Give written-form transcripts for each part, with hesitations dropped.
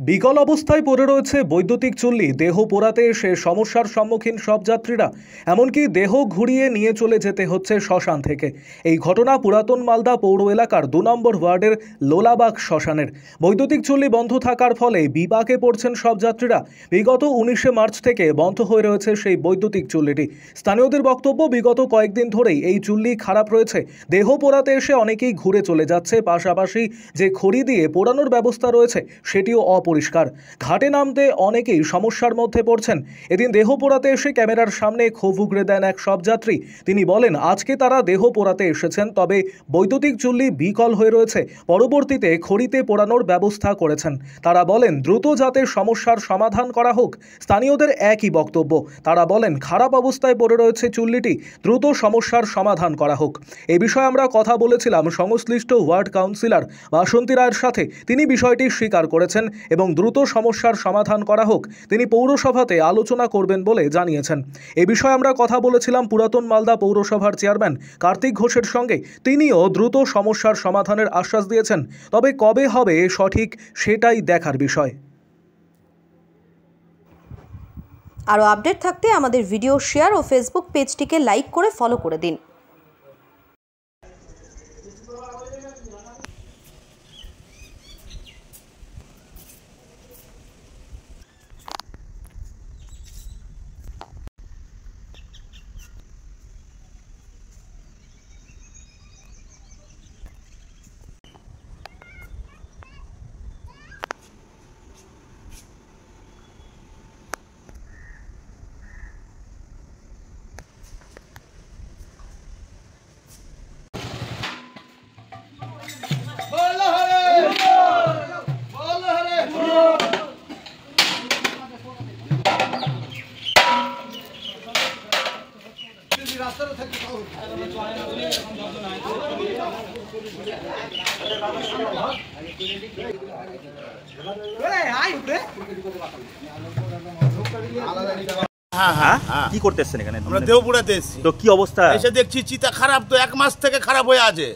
বিকল অবস্থায় পড়ে রয়েছে বৈদ্যুতিক চুল্লি। দেহ পোড়াতে এসে সমস্যার সম্মুখীন সব যাত্রীরা, এমনকি দেহ ঘুরিয়ে নিয়ে চলে যেতে হচ্ছে শ্মশান থেকে। এই ঘটনা পুরাতন মালদা পৌর এলাকার 2 নম্বর ওয়ার্ডের লোলাবাগ শ্মশানের। বৈদ্যুতিক চুল্লি বন্ধ থাকার ফলে বিপাকে পড়ছেন সব যাত্রীরা। বিগত 19শে মার্চ থেকে বন্ধ হয়ে রয়েছে সেই বৈদ্যুতিক চুল্লিটি। স্থানীয়দের বক্তব্য, বিগত কয়েকদিন ধরেই এই চুল্লি খারাপ রয়েছে। দেহ পোড়াতে এসে অনেকেই ঘুরে চলে যাচ্ছে, পাশাপাশি যে খড়ি দিয়ে পোড়ানোর ব্যবস্থা রয়েছে সেটিও অপরিষ্কার। ঘাটে নামতে অনেকেই সমস্যার মধ্যে পড়ছেন। এদিন দেহ পোড়াতে এসে ক্যামেরার সামনে ক্ষোভ উগরে দেন এক সব যাত্রী। তিনি বলেন, আজকে তারা দেহ পোড়াতে এসেছেন, তবে বৈদ্যুতিক চুল্লি বিকল হয়ে রয়েছে। পরবর্তীতে খড়িতে পোড়ানোর ব্যবস্থা করেছেন। তারা বলেন, দ্রুত যাতে সমস্যার সমাধান করা হোক। স্থানীয়দের একই বক্তব্য। তারা বলেন, খারাপ অবস্থায় পড়ে রয়েছে চুল্লিটি, দ্রুত সমস্যার সমাধান করা হোক। এ বিষয়ে আমরা কথা বলেছিলাম সংশ্লিষ্ট ওয়ার্ড কাউন্সিলর বাসন্তী রায়ের সাথে। তিনি বিষয়টি স্বীকার করেছেন এবং দ্রুত সমস্যার সমাধান করা হোক তিনি পৌরসভাতে আলোচনা করবেন বলে জানিয়েছেন। এ বিষয়ে আমরা কথা বলেছিলাম পুরাতন মালদা পৌরসভার চেয়ারম্যান কার্তিক ঘোষের সঙ্গে। তিনিও দ্রুত সমস্যার সমাধানের আশ্বাস দিয়েছেন, তবে কবে হবে সঠিক সেটাই দেখার বিষয়। আরও আপডেট থাকতে আমাদের ভিডিও শেয়ার ও ফেসবুক পেজটিকে লাইক করে ফলো করে দিন। কি করতে এসছেন এখানে? আমরা দেহপুরাতে এসেছি। তো কি অবস্থা? এসে দেখছি চিতা খারাপ, তো 1 মাস থেকে খারাপ হয়ে আছে।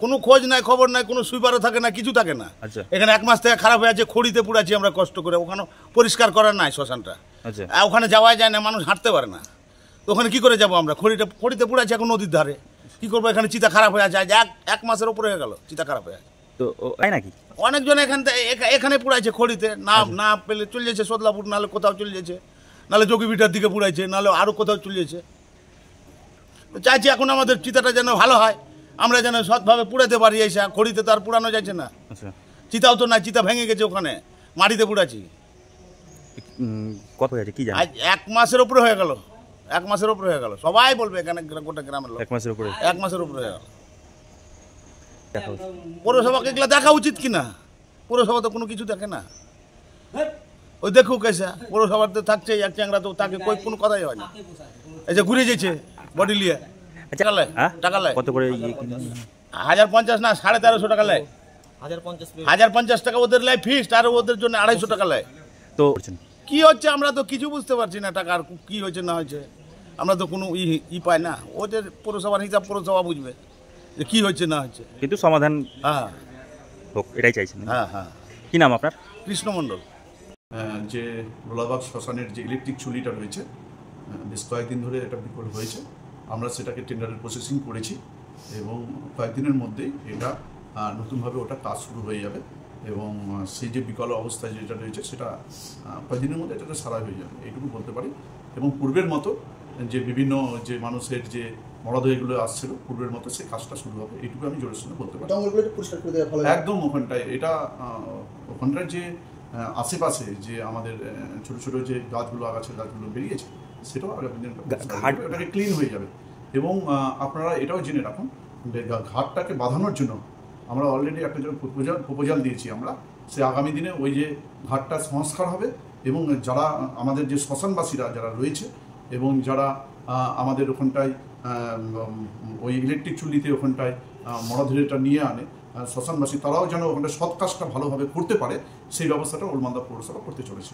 কোনো খোঁজ নাই, খবর নাই, কোনো সুইপারও থাকে না, কিছু থাকে না। আচ্ছা, এখানে 1 মাস থেকে খারাপ হয়ে আছে। খড়িতে পুড়াচ্ছি আমরা কষ্ট করে, ওখানে পরিষ্কার করার নাই শ্মশানটা। আচ্ছা, ওখানে যাওয়া যায় না, মানুষ হাঁটতে পারে না। তো ওখানে কি করে যাবো আমরা? খড়িতে পুড়াচ্ছি এখন নদীর ধারে। কি করবো? এখানে চিতা খারাপ হয়ে আছে, আজ 1 মাসের উপরে হয়ে গেল চিতা খারাপ হয়ে আছে। তো তাই নাকি? অনেকজন এখানে পুড়াইছে খড়িতে, না পেলে চলে যাচ্ছে সদলাপুর, নাহলে কোথাও চলে যাচ্ছে, নাহলে যোগীবিটার দিকে পুড়াইছে, নাহলে আরও কোথাও চলে যাচ্ছে। তো চাইছি এখন আমাদের চিতাটা যেন ভালো হয়, আমরা যেন সৎভাবে পুড়াতে পারি। এসে খড়িতে তো আর পুড়ানো যাচ্ছে না। আচ্ছা, চিতাও তো না, চিতা ভেঙে গেছে, ওখানে মাটিতে পুড়াচ্ছি। কত হয়েছে কি জানেন? আজ 1 মাসের উপরে হয়ে গেল, 1 মাসের উপরে হয়ে গেল। সবাই বলবে এখানে গোটা গ্রামের লোক 1 মাসের উপরে। 1 মাসের উপরে হয়ে গেল। পৌরসভাকে এগুলো দেখা উচিত কিনা? পৌরসভা তো কোনো কিছু দেখে না। ওই দেখুক এসে পৌরসভাতে থাকছে এক চ্যাংরা, তো তাকে কোনো কথাই হয় না। এই যে ঘুরে যেছে বডি নিয়ে। টাকা লেয় কত করে? 1050 না, 1350 টাকা লেয়। 1050 টাকা ওদের লেয় ফিক্সড, আর ওদের জন্য 250 টাকা লেয়। তো কি হচ্ছে আমরা তো কিছু বুঝতে পারছি না। টাকার কি হয়েছে না হয়েছে আমরা তো কোনো পাই না। ওদের পৌরসভার হিসাব পৌরসভা বুঝবে যে কি হয়েছে না হয়েছে, কিন্তু সমাধান হ্যাঁ হোক এটাই চাইছেন। হ্যাঁ হ্যাঁ। কি নাম আপনার? কৃষ্ণ মণ্ডল। যে লোলাবাগ শ্মশানের যে ইলেকট্রিক চুল্লিটা রয়েছে, বেশ কয়েকদিন ধরে এটা বিকল হয়েছে। আমরা সেটাকে টেন্ডারের প্রসেসিং করেছি এবং কয়েকদিনের মধ্যেই এটা নতুনভাবে ওটা কাজ শুরু হয়ে যাবে এবং সেই যে বিকল অবস্থায় যেটা রয়েছে সেটা কয়েকদিনের মধ্যে এটাতে সারাই হয়ে যাবে, এইটুকু বলতে পারি। এবং পূর্বের মতো যে বিভিন্ন যে মানুষের যে মরদেহগুলো আসছিল, পূর্বের মতো সেই কাজটা শুরু হবে, এইটুকু আমি জোরের সঙ্গে বলতে পারি। একদম ওখানটায় ওখানটায় যে আশেপাশে যে আমাদের ছোটো ছোটো যে গাছগুলো, আগাছের গাছগুলো বেরিয়েছে, সেটাও আগামী দিনে ওটাকে ক্লিন হয়ে যাবে। এবং আপনারা এটাও জেনে রাখুন, ঘাটটাকে বাঁধানোর জন্য আমরা অলরেডি একটা প্রপোজাল দিয়েছি আমরা। সে আগামী দিনে ওই যে ঘাটটা সংস্কার হবে এবং যারা আমাদের যে শ্মশানবাসীরা যারা রয়েছে এবং যারা আমাদের ওখানটায় ওই ইলেকট্রিক চুল্লিতে ওখানটায় মরদেহটা নিয়ে আনে শ্মশানবাসী, তারাও যেন ওখানটা সৎ কাজটা ভালোভাবে করতে পারে, সেই ব্যবস্থাটা ওল্ড মালদা পৌরসভা করতে চলেছে।